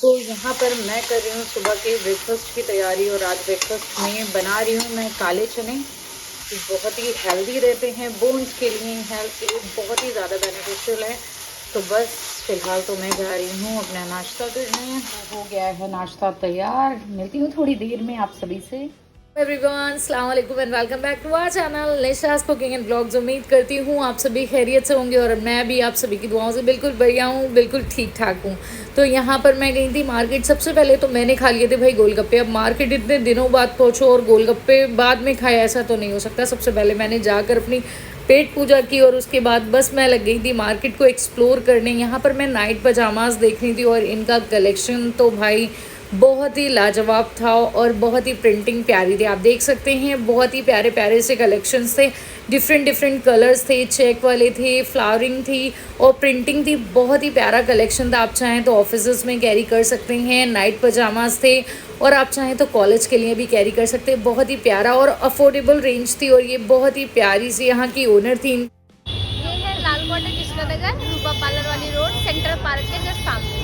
तो यहाँ पर मैं कर रही हूँ सुबह के ब्रेकफास्ट की तैयारी। और आज ब्रेकफास्ट में बना रही हूँ मैं काले चने, जो बहुत ही हेल्दी रहते हैं, बोन्स के लिए, हेल्थ के लिए बहुत ही ज़्यादा बेनिफिशियल है। तो बस फ़िलहाल तो मैं जा रही हूँ अपना नाश्ता करने। तो हो गया है नाश्ता तैयार, मिलती हूँ थोड़ी देर में आप सभी से। एवरीवन, अस्सलाम वालेकुम and welcome back to our channel Nisha's cooking and blogs. उम्मीद करती हूँ आप सभी खैरियत से होंगे और मैं भी आप सभी की दुआओं से बिल्कुल बढ़िया हूँ, बिल्कुल ठीक ठाक हूँ। तो यहाँ पर मैं गई थी मार्केट। सबसे पहले तो मैंने खा लिए थे भाई गोलगप्पे। अब मार्केट इतने दिनों बाद पहुँचो और गोलगप्पे बाद में खाए, ऐसा तो नहीं हो सकता। सबसे पहले मैंने जाकर अपनी पेट पूजा की और उसके बाद बस मैं लग गई थी मार्केट को एक्सप्लोर करने। यहाँ पर मैं नाइट पजामाज देख रही थी और इनका कलेक्शन तो भाई बहुत ही लाजवाब था और बहुत ही प्रिंटिंग प्यारी थी। आप देख सकते हैं बहुत ही प्यारे प्यारे से कलेक्शंस थे, डिफरेंट डिफरेंट कलर्स थे, चेक वाले थे, फ्लावरिंग थी और प्रिंटिंग थी। बहुत ही प्यारा कलेक्शन था। आप चाहें तो ऑफिस में कैरी कर सकते हैं। नाइट पजामाज थे और आप चाहें तो कॉलेज के लिए भी कैरी कर सकते हैं। बहुत ही प्यारा और अफोर्डेबल रेंज थी और ये बहुत ही प्यारी सी यहाँ की ओनर थी। ये है लाल कोटा कृष्णनगर, रूपा पार्लर वाली रोड, सेंट्रल पार्क के जस्ट सामने।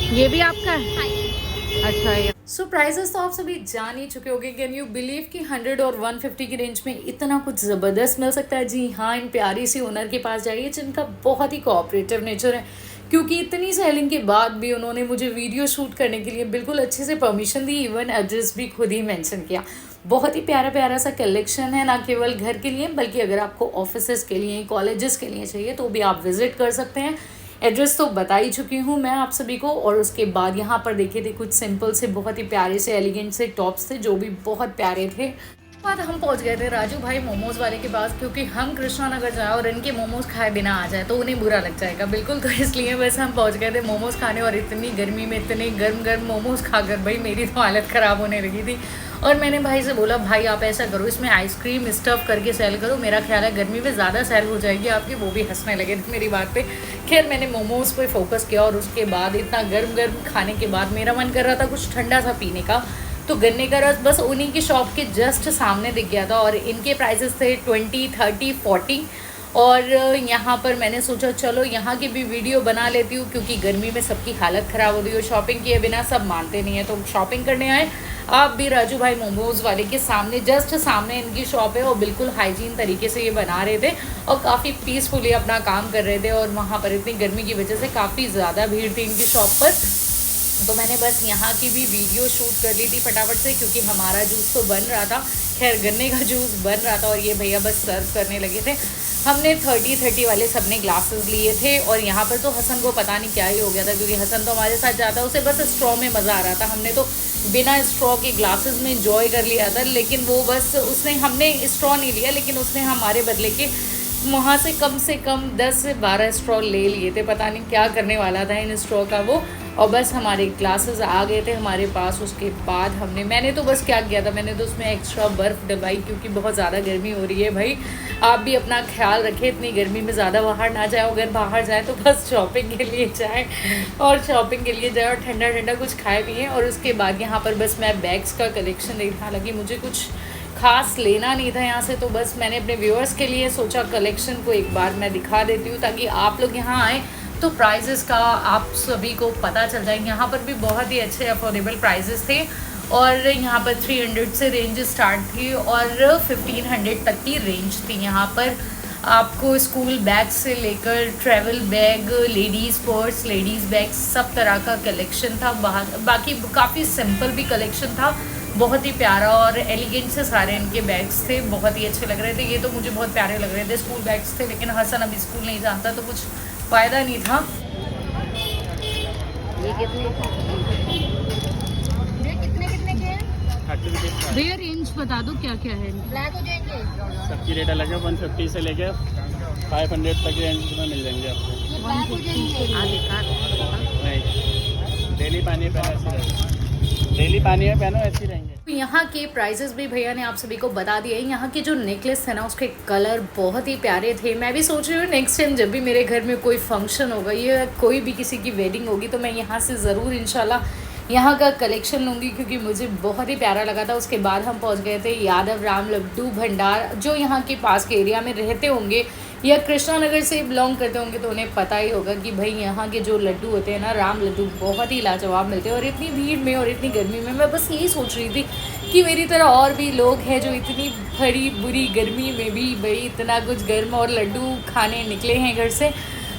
ये भी आपका है? हाँ, अच्छा। सो प्राइजेस तो आप सभी जान ही चुके होंगे। कैन यू बिलीव कि 100 और 150 की रेंज में इतना कुछ ज़बरदस्त मिल सकता है? जी हाँ, इन प्यारी सी ओनर के पास जाइए जिनका बहुत ही कोऑपरेटिव नेचर है, क्योंकि इतनी सेलिंग के बाद भी उन्होंने मुझे वीडियो शूट करने के लिए बिल्कुल अच्छे से परमिशन दी। इवन एड्रेस भी खुद ही मेंशन किया। बहुत ही प्यारा प्यारा सा कलेक्शन है, ना केवल घर के लिए बल्कि अगर आपको ऑफिसेस के लिए, कॉलेजेस के लिए चाहिए तो भी आप विजिट कर सकते हैं। एड्रेस तो बता ही चुकी हूँ मैं आप सभी को। और उसके बाद यहाँ पर देखे थे कुछ सिंपल से बहुत ही प्यारे से एलिगेंट से टॉप्स थे जो भी बहुत प्यारे थे। बाद हम पहुँच गए थे राजू भाई मोमोज़ वाले के पास, क्योंकि हम कृष्णा नगर जाए और इनके मोमोज़ खाए बिना आ जाए तो उन्हें बुरा लग जाएगा बिल्कुल। तो इसलिए बस हम पहुँच गए थे मोमोज़ खाने। और इतनी गर्मी में इतने गर्म गर्म मोमोज़ खाकर भाई मेरी तो हालत ख़राब होने लगी थी। और मैंने भाई से बोला, भाई आप ऐसा करो, इसमें आइसक्रीम स्टफ़ करके सेल करो, मेरा ख्याल है गर्मी में ज़्यादा सेल हो जाएगी आपकी। वो भी हंसने लगे थे मेरी बात पे। खैर मैंने मोमोज़ पे फोकस किया और उसके बाद इतना गर्म गर्म खाने के बाद मेरा मन कर रहा था कुछ ठंडा सा पीने का। तो गन्ने का रस बस उन्हीं की शॉप के जस्ट सामने दिख गया था और इनके प्राइसेस थे 20, 30, 40। और यहाँ पर मैंने सोचा चलो यहाँ की भी वीडियो बना लेती हूँ, क्योंकि गर्मी में सबकी हालत ख़राब हो रही है। शॉपिंग किए बिना सब मानते नहीं है, तो शॉपिंग करने आए। आप भी राजू भाई मोमोज़ वाले के सामने जस्ट सामने इनकी शॉप है और बिल्कुल हाइजीन तरीके से ये बना रहे थे और काफ़ी पीसफुली अपना काम कर रहे थे। और वहाँ पर इतनी गर्मी की वजह से काफ़ी ज़्यादा भीड़ थी इनकी शॉप पर। तो मैंने बस यहाँ की भी वीडियो शूट कर ली थी फटाफट से, क्योंकि हमारा जूस तो बन रहा था। खैर गन्ने का जूस बन रहा था और ये भैया बस सर्व करने लगे थे। हमने 30 वाले सबने ग्लासेस लिए थे और यहाँ पर तो हसन को पता नहीं क्या ही हो गया था, क्योंकि हसन तो हमारे साथ जाता है, उसे बस स्ट्रॉ में मज़ा आ रहा था। हमने तो बिना स्ट्रॉ के ग्लासेस में इंजॉय कर लिया था, लेकिन वो बस हमने स्ट्रॉ नहीं लिया, लेकिन उसने हमारे बदले के वहाँ से कम 10 से 12 स्ट्रॉ ले लिए थे। पता नहीं क्या करने वाला था इन स्ट्रॉ का वो। और बस हमारे ग्लासेस आ गए थे हमारे पास। उसके बाद मैंने तो बस क्या किया था, मैंने तो उसमें एक्स्ट्रा बर्फ़ डलवाई, क्योंकि बहुत ज़्यादा गर्मी हो रही है भाई। आप भी अपना ख्याल रखें, इतनी गर्मी में ज़्यादा बाहर ना जाए। अगर बाहर जाए तो बस शॉपिंग के लिए जाए और शॉपिंग के लिए जाए और ठंडा ठंडा कुछ खाए पिए। और उसके बाद यहाँ पर बस मैं बैग्स का कलेक्शन देखने लगी। मुझे कुछ खास लेना नहीं था यहाँ से, तो बस मैंने अपने व्यूअर्स के लिए सोचा कलेक्शन को एक बार मैं दिखा देती हूँ, ताकि आप लोग यहाँ आएँ तो प्राइजेस का आप सभी को पता चल जाए। यहाँ पर भी बहुत ही अच्छे अफोर्डेबल प्राइजेस थे और यहाँ पर 300 से रेंज स्टार्ट थी और 1500 तक की रेंज थी। यहाँ पर आपको स्कूल बैग से लेकर travel bag, ladies purse, ladies bag, सब तरह का कलेक्शन था। बाकी काफ़ी सिंपल भी कलेक्शन था, बहुत ही प्यारा और एलिगेंट से सारे इनके बैग्स थे, बहुत ही अच्छे लग रहे थे। ये तो मुझे बहुत प्यारे लग रहे थे, स्कूल बैग्स थे, लेकिन हसन अभी स्कूल नहीं जाता तो कुछ फ़ायदा नहीं था। ये कितने कितने के हैं? 30 रुपीज़ भैया रेंज बता दो क्या क्या है। ब्लैक हो जाएंगे? सबकी रेट अलग है। 150 से लेके 500 तक रेंज में मिल जाएंगे आपको। ये ब्लैक हो जाएंगे? नहीं, डेली पानी में पहनो ऐसे रहेंगे, डेली पानी में पहनो ऐसे रहेंगे। यहाँ के प्राइजेस भी भैया ने आप सभी को बता दिए। यहाँ के जो नेकलेस है ना, उसके कलर बहुत ही प्यारे थे। मैं भी सोच रही हूँ नेक्स्ट टाइम जब भी मेरे घर में कोई फंक्शन होगा या कोई भी किसी की वेडिंग होगी तो मैं यहाँ से ज़रूर इंशाल्लाह यहाँ का कलेक्शन लूँगी, क्योंकि मुझे बहुत ही प्यारा लगा था। उसके बाद हम पहुँच गए थे यादव राम लड्डू भंडार, जो यहाँ के पास के एरिया में रहते होंगे या कृष्णा नगर से बिलोंग करते होंगे तो उन्हें पता ही होगा कि भाई यहाँ के जो लड्डू होते हैं ना, राम लड्डू, बहुत ही लाजवाब मिलते हैं। और इतनी भीड़ में और इतनी गर्मी में मैं बस यही सोच रही थी कि मेरी तरह और भी लोग हैं जो इतनी भरी बुरी गर्मी में भी भाई इतना कुछ गर्म और लड्डू खाने निकले हैं घर से।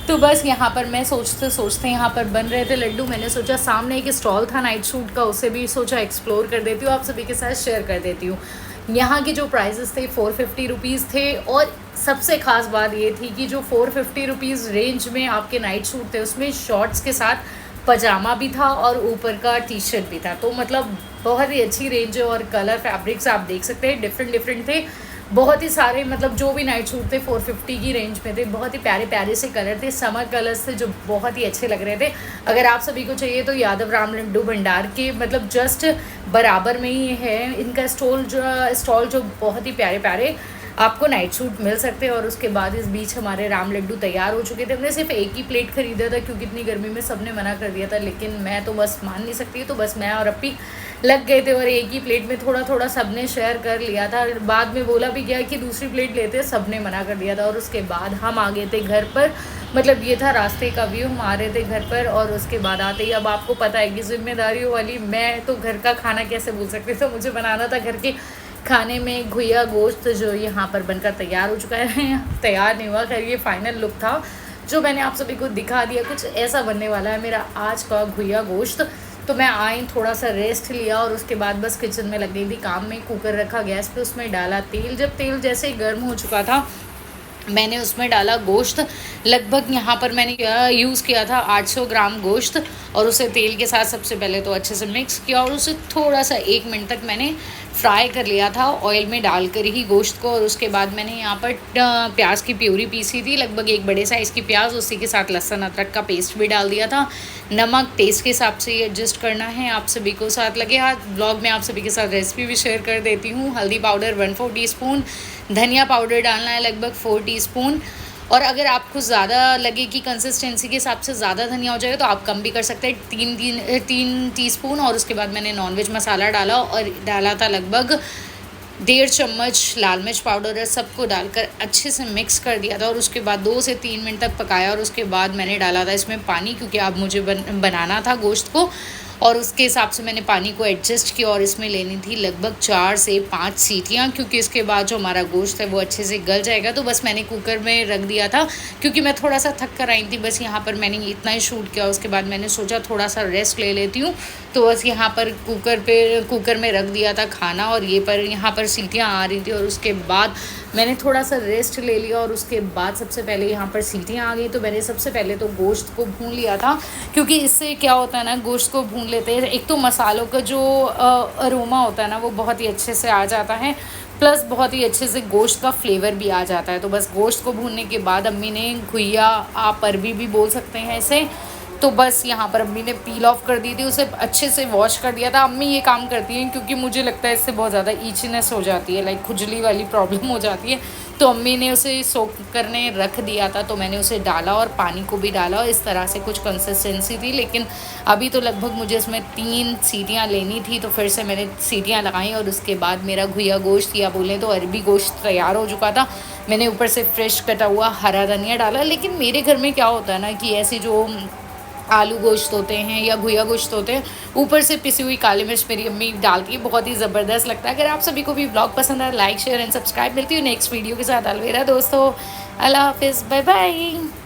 तो बस यहाँ पर मैं सोचते सोचते यहाँ पर बन रहे थे लड्डू। मैंने सोचा सामने एक स्टॉल था नाइट सूट का, उसे भी सोचा एक्सप्लोर कर देती हूँ, आप सभी के साथ शेयर कर देती हूँ। यहाँ के जो प्राइजेस थे 450 रुपीज़ थे। और सबसे ख़ास बात ये थी कि जो 450 रुपीज़ रेंज में आपके नाइट सूट थे उसमें शॉर्ट्स के साथ पजामा भी था और ऊपर का टी शर्ट भी था। तो मतलब बहुत ही अच्छी रेंज है। और कलर फैब्रिक्स आप देख सकते हैं डिफरेंट डिफरेंट थे, बहुत ही सारे। मतलब जो भी नाइट सूट थे 450 की रेंज में थे, बहुत ही प्यारे प्यारे से कलर थे, समर कलर्स थे जो बहुत ही अच्छे लग रहे थे। अगर आप सभी को चाहिए तो यादव राम लड्डू भंडार के मतलब जस्ट बराबर में ही है इनका स्टॉल जो बहुत ही प्यारे प्यारे आपको नाइट सूट मिल सकते हैं। और उसके बाद इस बीच हमारे राम लड्डू तैयार हो चुके थे। हमने सिर्फ एक ही प्लेट खरीदा था क्योंकि इतनी गर्मी में सबने मना कर दिया था, लेकिन मैं तो बस मान नहीं सकती, तो बस मैं और अपी लग गए थे और एक ही प्लेट में थोड़ा थोड़ा सबने शेयर कर लिया था। बाद में बोला भी गया कि दूसरी प्लेट लेते, सबने मना कर दिया था। और उसके बाद हम आ गए थे घर पर, मतलब ये था रास्ते का व्यू, हम आ रहे थे घर पर। और उसके बाद आते ही अब आपको पता है कि जिम्मेदारियों वाली मैं तो घर का खाना कैसे भूल सकती, तो मुझे बनाना था घर के खाने में घुइया गोश्त जो यहाँ पर बनकर तैयार हो चुका है। तैयार नहीं हुआ, खैर ये फाइनल लुक था जो मैंने आप सभी को दिखा दिया। कुछ ऐसा बनने वाला है मेरा आज का घुइया गोश्त। तो मैं आई, थोड़ा सा रेस्ट लिया और उसके बाद बस किचन में लग गई थी काम में। कुकर रखा गैस पे, उसमें डाला तेल। जब तेल जैसे ही गर्म हो चुका था मैंने उसमें डाला गोश्त। लगभग यहाँ पर मैंने यूज़ किया था 800 ग्राम गोश्त। और उसे तेल के साथ सबसे पहले तो अच्छे से मिक्स किया और उसे थोड़ा सा 1 मिनट तक मैंने फ्राई कर लिया था ऑयल में डालकर ही गोश्त को। और उसके बाद मैंने यहाँ पर प्याज की प्यूरी पीसी थी, लगभग 1 बड़े साइज़ की प्याज, उसी के साथ लहसुन अदरक का पेस्ट भी डाल दिया था। नमक टेस्ट के हिसाब से एडजस्ट करना है आप सभी को। साथ लगे हाथ ब्लॉग में आप सभी के साथ रेसिपी भी शेयर कर देती हूँ। हल्दी पाउडर 1/4 टीस्पून, धनिया पाउडर डालना है लगभग 4 टीस्पून। और अगर आपको ज़्यादा लगे कि कंसिस्टेंसी के हिसाब से ज़्यादा धनिया हो जाएगा तो आप कम भी कर सकते हैं, 3 टीस्पून। और उसके बाद मैंने नॉनवेज मसाला डाला और डाला था लगभग 1.5 चम्मच लाल मिर्च पाउडर है, सबको डालकर अच्छे से मिक्स कर दिया था। और उसके बाद 2 से 3 मिनट तक पकाया। और उसके बाद मैंने डाला था इसमें पानी, क्योंकि अब मुझे बनाना था गोश्त को। और उसके हिसाब से मैंने पानी को एडजस्ट किया और इसमें लेनी थी लगभग 4 से 5 सीटियाँ, क्योंकि इसके बाद जो हमारा गोश्त है वो अच्छे से गल जाएगा। तो बस मैंने कुकर में रख दिया था क्योंकि मैं थोड़ा सा थक कर आई थी। बस यहाँ पर मैंने इतना ही शूट किया। उसके बाद मैंने सोचा थोड़ा सा रेस्ट ले लेती हूँ, तो बस यहाँ पर कुकर में रख दिया था खाना। और यहाँ पर सीटियाँ आ रही थी और उसके बाद मैंने थोड़ा सा रेस्ट ले लिया। और उसके बाद सबसे पहले यहाँ पर सीटियाँ आ गई तो मैंने सबसे पहले तो गोश्त को भून लिया था, क्योंकि इससे क्या होता है ना, गोश्त को भून लेते हैं एक तो मसालों का जो अरोमा होता है ना वो बहुत ही अच्छे से आ जाता है, प्लस बहुत ही अच्छे से गोश्त का फ्लेवर भी आ जाता है। तो बस गोश्त को भूनने के बाद अम्मी ने घुइया, आप अरबी भी बोल सकते हैं इसे, तो बस यहाँ पर अम्मी ने पील ऑफ कर दी थी, उसे अच्छे से वॉश कर दिया था। अम्मी ये काम करती हैं क्योंकि मुझे लगता है इससे बहुत ज़्यादा ईचनेस हो जाती है, लाइक खुजली वाली प्रॉब्लम हो जाती है। तो अम्मी ने उसे सोक करने रख दिया था, तो मैंने उसे डाला और पानी को भी डाला और इस तरह से कुछ कंसिस्टेंसी थी। लेकिन अभी तो लगभग मुझे इसमें 3 सीटियाँ लेनी थी, तो फिर से मैंने सीटियाँ लगाई और उसके बाद मेरा घुइया गोश्त या बोलें तो अरबी गोश्त तैयार हो चुका था। मैंने ऊपर से फ्रेश कटा हुआ हरा धनिया डाला। लेकिन मेरे घर में क्या होता है ना कि ऐसी जो आलू गोश्त होते हैं या घुइया गोश्त होते हैं, ऊपर से पिसी हुई काली मिर्च मेरी अम्मी डालती है, बहुत ही ज़बरदस्त लगता है। अगर आप सभी को भी ब्लॉग पसंद आए, लाइक शेयर एंड सब्सक्राइब। मिलती हूँ नेक्स्ट वीडियो के साथ। अलविदा दोस्तों, अल्लाह हाफिज़, बाय बाय।